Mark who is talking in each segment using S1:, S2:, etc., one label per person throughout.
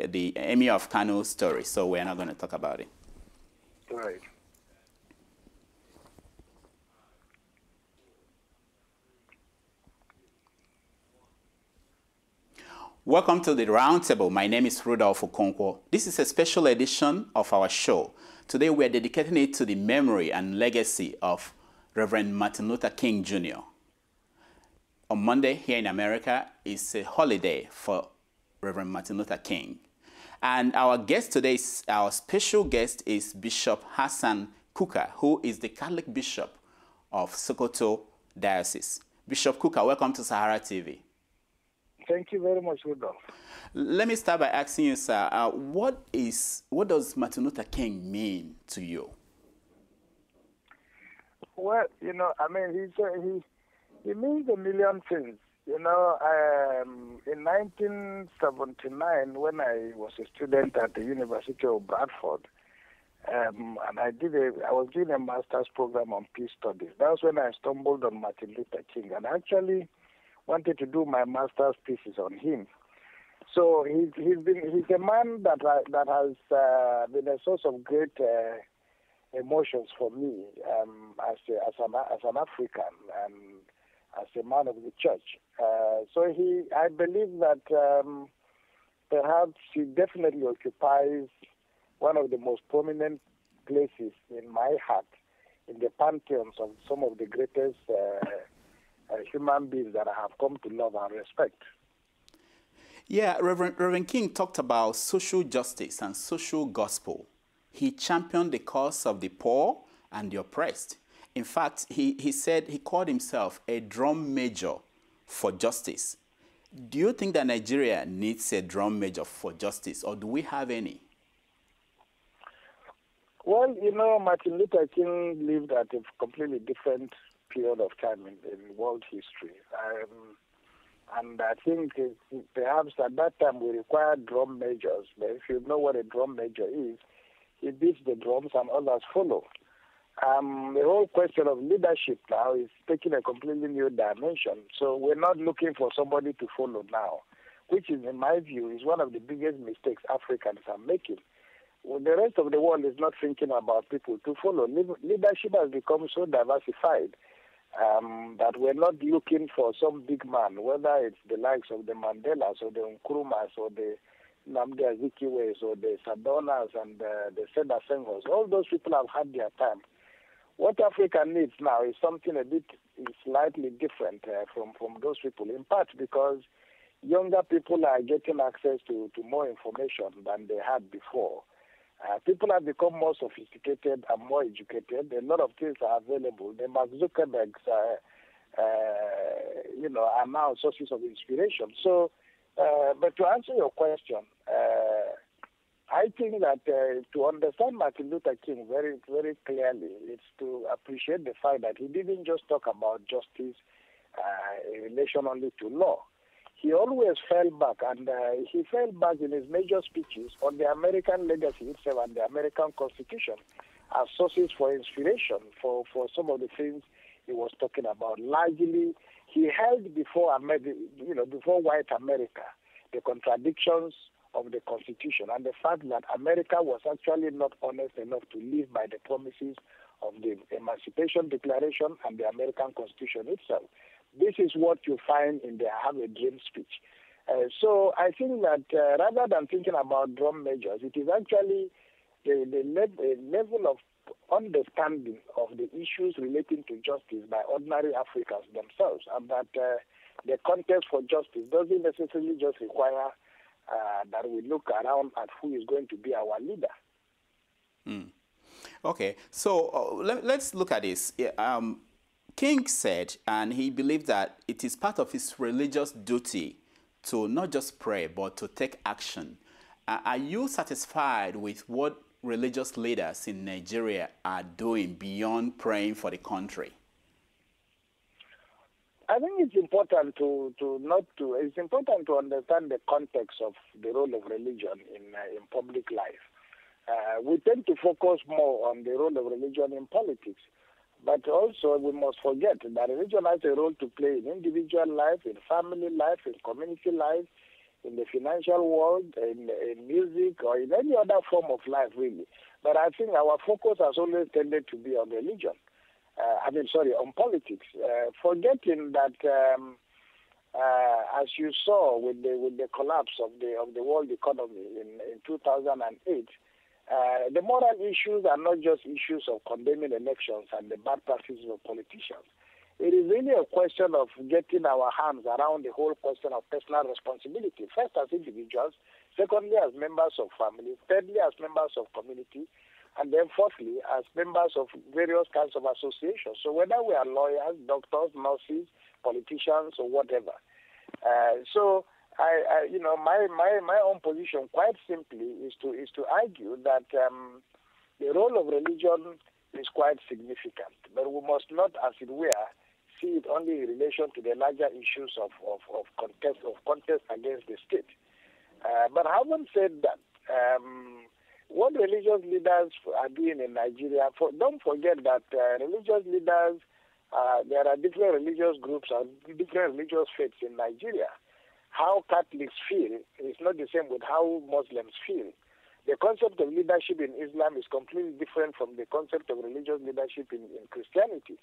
S1: the Emir of Kano story, so we're not going to talk about it.
S2: Right.
S1: Welcome to the Roundtable. My name is Rudolph Okonkwo. This is a special edition of our show. Today we are dedicating it to the memory and legacy of Reverend Martin Luther King Jr. On Monday here in America is a holiday for Reverend Martin Luther King. And our guest today, our special guest is Bishop Hassan Kukah, who is the Catholic Bishop of Sokoto Diocese. Bishop Kukah, welcome to SaharaTV.
S2: Thank you very much, Rudolph.
S1: Let me start by asking you, sir, what does Martin Luther King mean to you?
S2: Well, you know, I mean, he means a million things. You know, in 1979, when I was a student at the University of Bradford, and I was doing a master's program on peace studies. That was when I stumbled on Martin Luther King, and actually wanted to do my master's thesis on him. So he's a man that has been a source of great emotions for me as an African and as a man of the church. So I believe that perhaps he definitely occupies one of the most prominent places in my heart in the pantheons of some of the greatest human beings that I have come to love and respect.
S1: Yeah, Reverend King talked about social justice and social gospel. He championed the cause of the poor and the oppressed. In fact, he said he called himself a drum major for justice. Do you think that Nigeria needs a drum major for justice, or do we have any?
S2: Well, you know, Martin Luther King lived at a completely different period of time in world history. And I think perhaps at that time we required drum majors. But if you know what a drum major is, he beats the drums and others follow. The whole question of leadership now is taking a completely new dimension. So we're not looking for somebody to follow now, which is, in my view, is one of the biggest mistakes Africans are making. Well, the rest of the world is not thinking about people to follow. Leadership has become so diversified that we're not looking for some big man, whether it's the likes of the Mandelas or the Nkrumahs or the Nnamdi Azikiwes or the Sadonas and the Seda Senghors. All those people have had their time. What Africa needs now is something a bit slightly different from those people, in part because younger people are getting access to more information than they had before. People have become more sophisticated and more educated. A lot of things are available. The Mark Zuckerbergs, are now sources of inspiration. So, but to answer your question, I think that to understand Martin Luther King very, very clearly, it's to appreciate the fact that he didn't just talk about justice in relation only to law. He always fell back, and he fell back in his major speeches on the American legacy itself and the American Constitution as sources for inspiration for some of the things he was talking about. Largely, he held before white America the contradictions of the Constitution and the fact that America was actually not honest enough to live by the promises of the Emancipation Declaration and the American Constitution itself. This is what you find in the I Have a Dream speech. So I think that rather than thinking about drum majors, it is actually the level of understanding of the issues relating to justice by ordinary Africans themselves, and that the context for justice doesn't necessarily just require that we look around at who is going to be our leader.
S1: Okay, so let's look at this. King said, and he believed that it is part of his religious duty to not just pray, but to take action. Are you satisfied with what religious leaders in Nigeria are doing beyond praying for the country?
S2: I think it's important it's important to understand the context of the role of religion in public life. We tend to focus more on the role of religion in politics. But also, we must forget that religion has a role to play in individual life, in family life, in community life, in the financial world, in music, or in any other form of life, really. But I think our focus has always tended to be on religion. On politics. Forgetting that, as you saw with the collapse of the world economy in 2008, the moral issues are not just issues of condemning elections and the bad practices of politicians. It is really a question of getting our hands around the whole question of personal responsibility, first as individuals, secondly as members of family, thirdly as members of community, and then fourthly as members of various kinds of associations. So whether we are lawyers, doctors, nurses, politicians, or whatever. My own position, quite simply, is to argue that the role of religion is quite significant, but we must not, as it were, see it only in relation to the larger issues of contest against the state. But having said that, what religious leaders are doing in Nigeria, don't forget that religious leaders, there are different religious groups and different religious faiths in Nigeria. How Catholics feel is not the same with how Muslims feel. The concept of leadership in Islam is completely different from the concept of religious leadership in Christianity.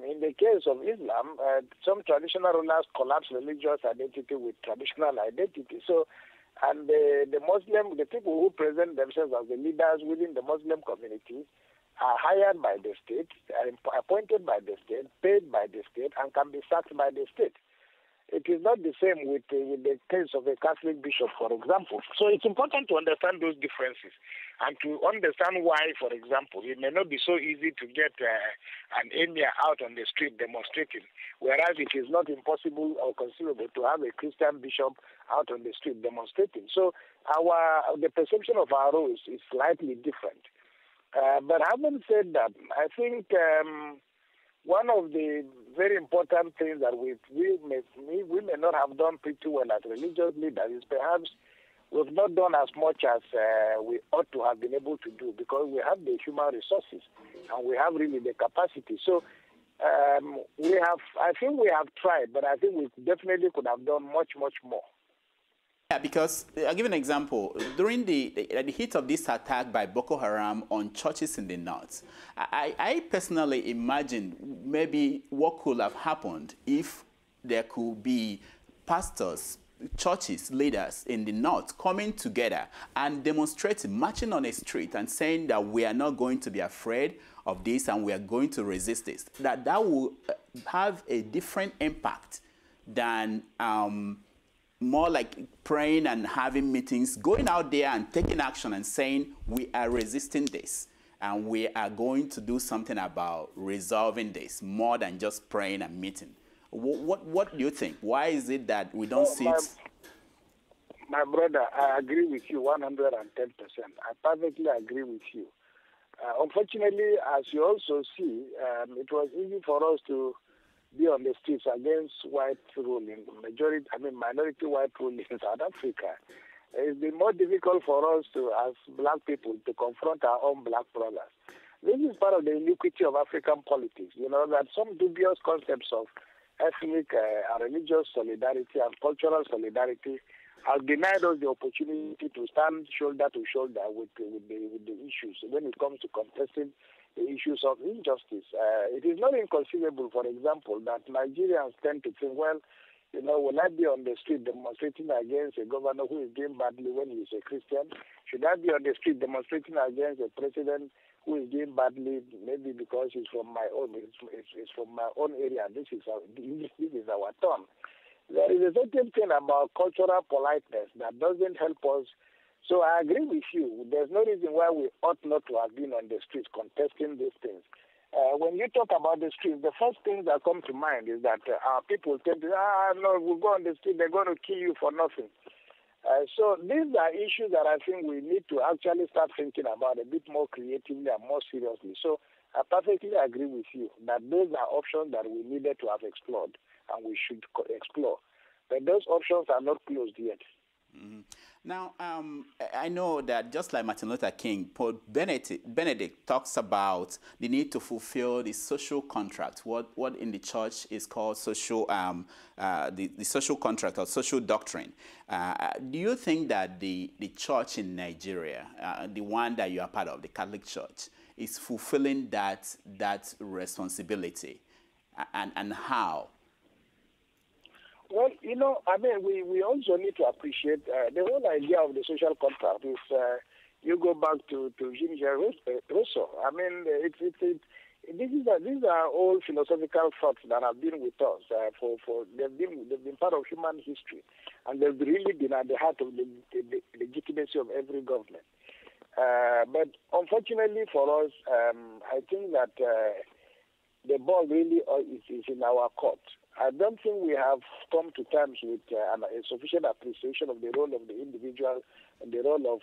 S2: In the case of Islam, some traditional rulers collapse religious identity with traditional identity. So, and the people who present themselves as the leaders within the Muslim community are hired by the state, are appointed by the state, paid by the state, and can be sacked by the state. It is not the same with the case of a Catholic bishop, for example. So it's important to understand those differences and to understand why, for example, it may not be so easy to get an emir out on the street demonstrating, whereas it is not impossible or conceivable to have a Christian bishop out on the street demonstrating. So the perception of our roles is slightly different. But having said that, I think one of the very important things that we may not have done pretty well as religious leaders is perhaps we've not done as much as we ought to have been able to do, because we have the human resources and we have really the capacity. So I think we have tried, but I think we definitely could have done much, much more.
S1: Yeah, because I'll give an example. During the heat of this attack by Boko Haram on churches in the north, I personally imagine maybe what could have happened if there could be pastors, churches, leaders in the north coming together and demonstrating, marching on a street and saying that we are not going to be afraid of this and we are going to resist this. That will have a different impact than more like praying and having meetings, going out there and taking action and saying we are resisting this and we are going to do something about resolving this, more than just praying and meeting. What do you think? Why is it that we don't see it?
S2: My brother, I agree with you 110%. I perfectly agree with you. Unfortunately, as you also see, it was easy for us to be on the streets against white rule in minority white rule in South Africa. It's been more difficult for us as black people to confront our own black brothers. This is part of the iniquity of African politics, that some dubious concepts of ethnic and religious solidarity and cultural solidarity have denied us the opportunity to stand shoulder to shoulder with the issues when it comes to contesting the issues of injustice. It is not inconceivable, for example, that Nigerians tend to think, well, will I be on the street demonstrating against a governor who is doing badly when he is a Christian? Should I be on the street demonstrating against a president who is doing badly, maybe because he's from my own, it's from my own area? This is our turn. There is a certain thing about cultural politeness that doesn't help us. So I agree with you. There's no reason why we ought not to have been on the streets contesting these things. When you talk about the streets, the first thing that comes to mind is that our people tend to, no, we'll go on the street, they're going to kill you for nothing. So these are issues that I think we need to actually start thinking about a bit more creatively and more seriously. So I perfectly agree with you that those are options that we needed to have explored and we should explore. But those options are not closed yet.
S1: Now, I know that just like Martin Luther King, Pope Benedict talks about the need to fulfill the social contract, what in the church is called social, the social contract or social doctrine. Do you think that the church in Nigeria, the one that you are part of, the Catholic Church, is fulfilling that responsibility, and how?
S2: Well, you know, I mean, we also need to appreciate the whole idea of the social contract is you go back to Jean-Jacques Rousseau. I mean, these are all philosophical thoughts that have been with us they've been part of human history, and they've really been at the heart of the legitimacy of every government. But unfortunately for us, I think that the ball really is in our court. I don't think we have come to terms with a sufficient appreciation of the role of the individual and the role of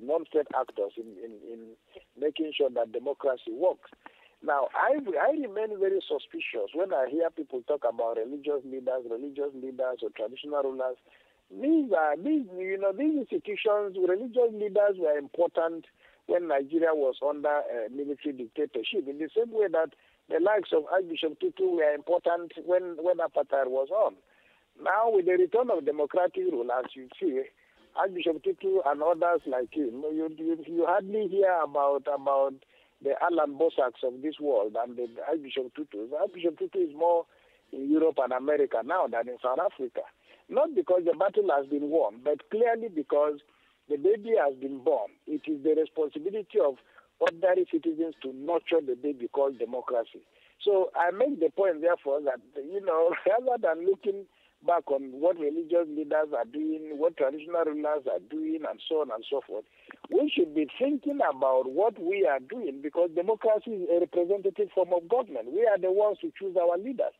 S2: non-state actors in making sure that democracy works. Now, I remain very suspicious when I hear people talk about religious leaders or traditional rulers. These institutions, religious leaders were important when Nigeria was under military dictatorship, in the same way that the likes of Archbishop Tutu were important when apartheid was on. Now, with the return of democratic rule, as you see, Archbishop Tutu and others like him, you hardly hear about the Alan Bossacks of this world and the Archbishop Tutu. Archbishop Tutu is more in Europe and America now than in South Africa. Not because the battle has been won, but clearly because the baby has been born. It is the responsibility of ordinary citizens to nurture the baby called democracy. So I make the point, therefore, that, rather than looking back on what religious leaders are doing, what traditional rulers are doing, and so on and so forth, we should be thinking about what we are doing, because democracy is a representative form of government. We are the ones who choose our leaders.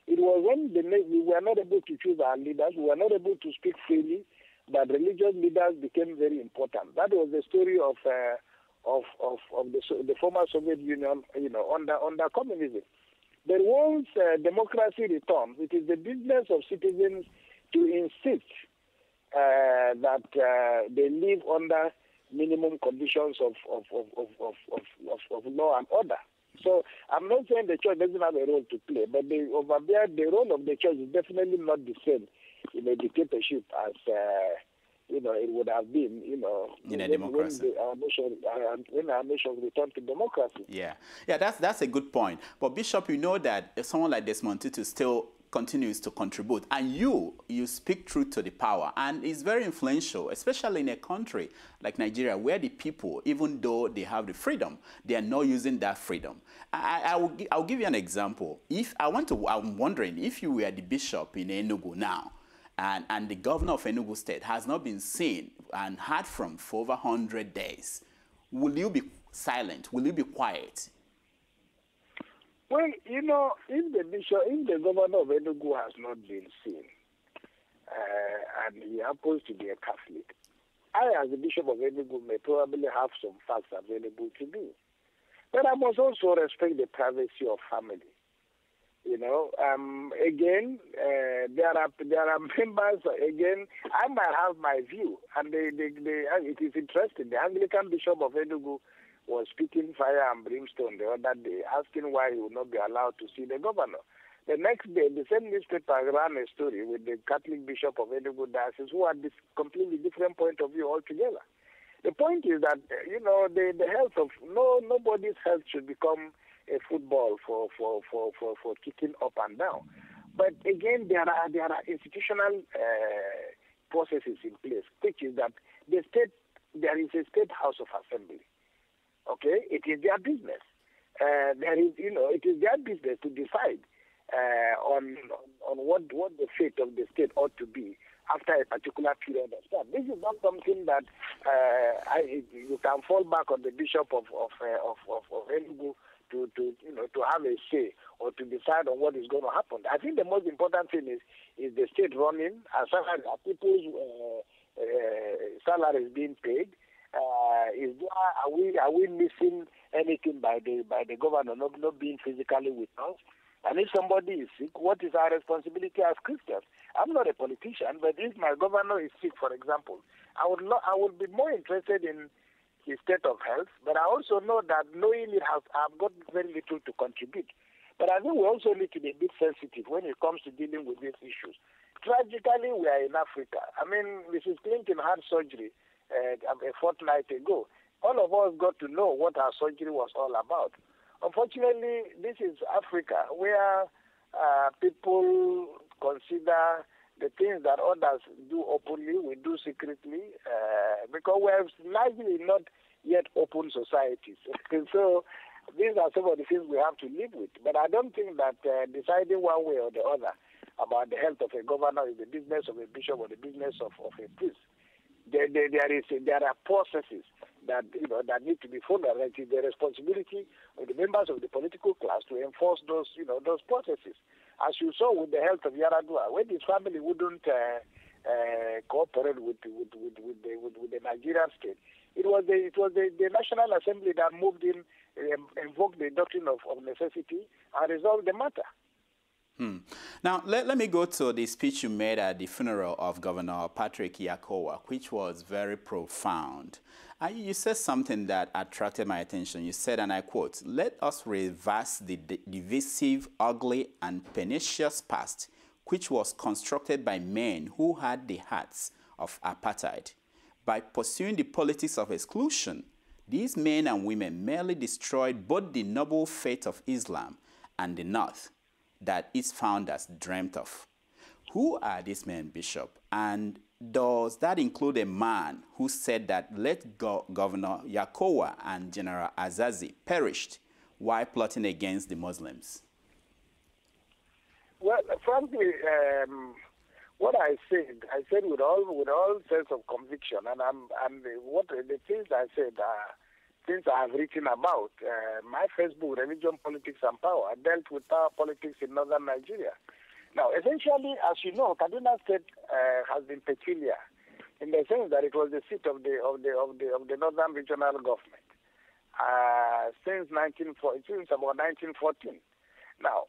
S2: It was when we were not able to choose our leaders, we were not able to speak freely, that religious leaders became very important. That was the story of the former Soviet Union, under communism. But once democracy returns, it is the business of citizens to insist that they live under minimum conditions of law and order. So I'm not saying the church doesn't have a role to play, but the role of the church is definitely not the same in a dictatorship as it would have been,
S1: in a democracy.
S2: When our nation returned to democracy.
S1: Yeah, that's a good point. But Bishop, you know that if someone like Desmond Tutu still continues to contribute, and you speak truth to the power, and it's very influential, especially in a country like Nigeria, where the people, even though they have the freedom, they are not using that freedom. I'll give you an example. I'm wondering if you were the bishop in Enugu now, and the governor of Enugu State has not been seen and heard from for over 100 days, will you be silent? Will you be quiet?
S2: Well, if the governor of Enugu has not been seen, and he happens to be a Catholic, I, as the Bishop of Enugu, may probably have some facts available to me. But I must also respect the privacy of family. Again, there are members. Again, I might have my view, and it is interesting. The Anglican Bishop of Enugu was speaking fire and brimstone the other day, asking why he would not be allowed to see the governor. The next day, the same newspaper ran a story with the Catholic Bishop of Enugu Diocese, who had this completely different point of view altogether. The point is that the health of nobody's health should become a football for kicking up and down. But again, there are institutional processes in place, which is that there is a state house of assembly. Okay, it is their business. It is their business to decide on what the fate of the state ought to be after a particular period of time. This is not something that you can fall back on the Bishop of Enugu to have a say or to decide on what is going to happen. I think the most important thing is the state running, as far as people's salaries being paid. Are we missing anything by the governor not being physically with us? And if somebody is sick, what is our responsibility as Christians? I'm not a politician, but if my governor is sick, for example, I would be more interested in his state of health, but I also know that knowing it I've got very little to contribute. But I think we also need to be a bit sensitive when it comes to dealing with these issues. Tragically, we are in Africa. I mean, Mrs. Clinton had surgery a fortnight ago. All of us got to know what our surgery was all about. Unfortunately, this is Africa, where people consider the things that others do openly, we do secretly, because we have largely not yet open societies. So these are some of the things we have to live with. But I don't think that deciding one way or the other about the health of a governor is the business of a bishop or the business of a priest. There are processes that need to be followed. It is the responsibility of the members of the political class to enforce those processes. As you saw with the health of Yaradua, when his family wouldn't cooperate with the Nigerian state, it was the National Assembly that moved in, invoked the doctrine of necessity, and resolved the matter.
S1: Now, let me go to the speech you made at the funeral of Governor Patrick Yakowa, which was very profound. You said something that attracted my attention. You said, and I quote, "Let us reverse the divisive, ugly, and pernicious past, which was constructed by men who had the hearts of apartheid. By pursuing the politics of exclusion, these men and women merely destroyed both the noble faith of Islam and the North that its founders dreamt of." Who are these men, Bishop? And does that include a man who said that Governor Yakowa and General Azazi perished while plotting against the Muslims?
S2: Well, frankly, what I said with all sense of conviction, and the things I said are things I have written about. My Facebook, Religion, Politics and Power, dealt with power politics in northern Nigeria. Now, essentially, as you know, Kaduna State has been peculiar in the sense that it was the seat of the northern regional government since about 1914. Now,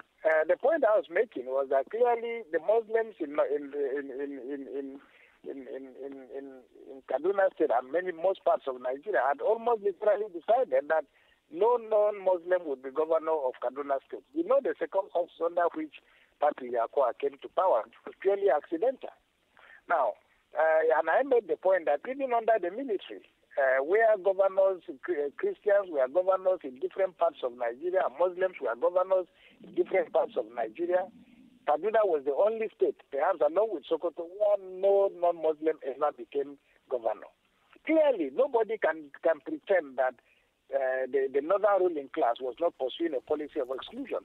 S2: the point I was making was that clearly the Muslims in Kaduna State and most parts of Nigeria had almost literally decided that no non-Muslim would be governor of Kaduna State. You know the circumstances under which Patrick Yakowa came to power was purely accidental. Now, and I made the point that even under the military, where governors, Christians were governors in different parts of Nigeria, Muslims were governors in different parts of Nigeria, Kaduna was the only state, perhaps along with Sokoto, where no non-Muslim ever became governor. Clearly, nobody can pretend that the northern ruling class was not pursuing a policy of exclusion.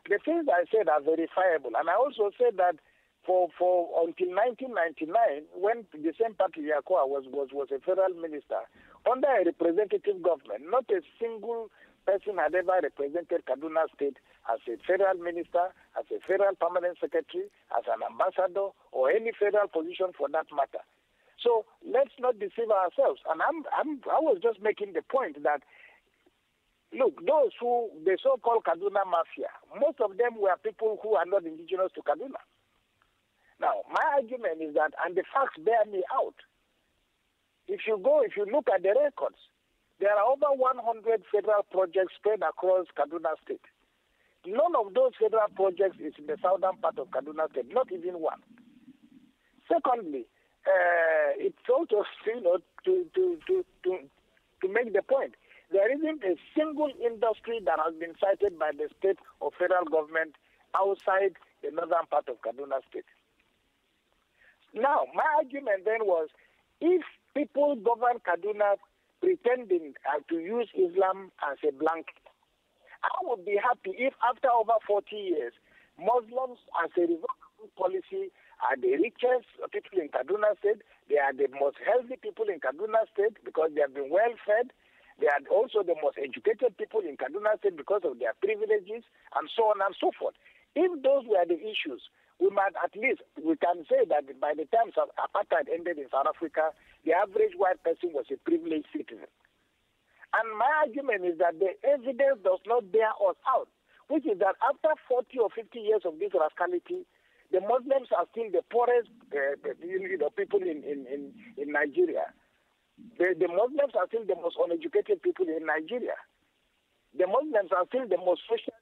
S2: The things I said are verifiable, and I also said that for until 1999, when the same Patrick Yakowa was a federal minister, under a representative government, not a single person had ever represented Kaduna State as a federal minister, as a federal permanent secretary, as an ambassador, or any federal position for that matter. So let's not deceive ourselves. And I was just making the point that, look, the so-called Kaduna Mafia, most of them were people who are not indigenous to Kaduna. Now, my argument is that, and the facts bear me out, if you look at the records, there are over 100 federal projects spread across Kaduna State. None of those federal projects is in the southern part of Kaduna State, not even one. Secondly, it's also, to make the point, there isn't a single industry that has been cited by the state or federal government outside the northern part of Kaduna State. Now, my argument then was, if people govern Kaduna pretending to use Islam as a blanket, I would be happy if after over 40 years, Muslims, as a result of this policy, are the richest people in Kaduna State. They are the most healthy people in Kaduna State because they have been well fed. They are also the most educated people in Kaduna State because of their privileges, and so on and so forth. If those were the issues, we can say that by the time apartheid ended in South Africa, the average white person was a privileged citizen. And my argument is that the evidence does not bear us out. which is that after 40 or 50 years of this rascality, the Muslims are still the poorest people in Nigeria. The Muslims are still the most uneducated people in Nigeria. The Muslims are still the most socially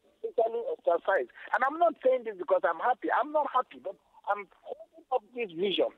S2: ostracized. And I'm not saying this because I'm happy. I'm not happy, but I'm holding up this vision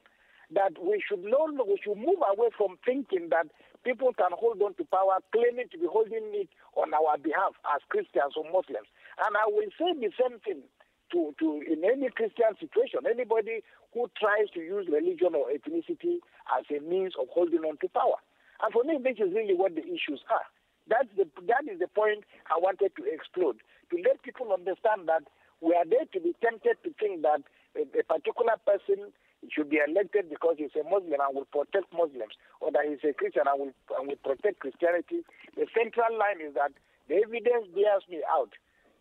S2: that we should move away from thinking that people can hold on to power, claiming to be holding it on our behalf as Christians or Muslims. And I will say the same thing to in any Christian situation, anybody who tries to use religion or ethnicity as a means of holding on to power. And for me, this is really what the issues are. That is the point I wanted to explode, to let people understand that we are there to be tempted to think that a particular person should be elected because he's a Muslim and will protect Muslims, or that he's a Christian and will protect Christianity. The central line is that the evidence bears me out.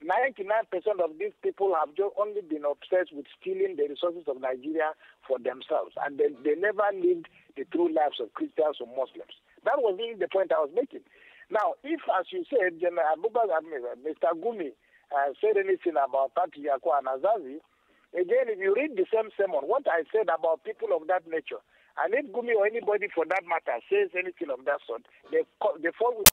S2: 99% of these people have just only been obsessed with stealing the resources of Nigeria for themselves, and they never lived the true lives of Christians or Muslims. That was really the point I was making. Now, if, as you said, Mr. Gumi said anything about Patrick Yakwa and Azazi, again, if you read the same sermon, what I said about people of that nature, and if Gumi or anybody for that matter says anything of that sort, they fall with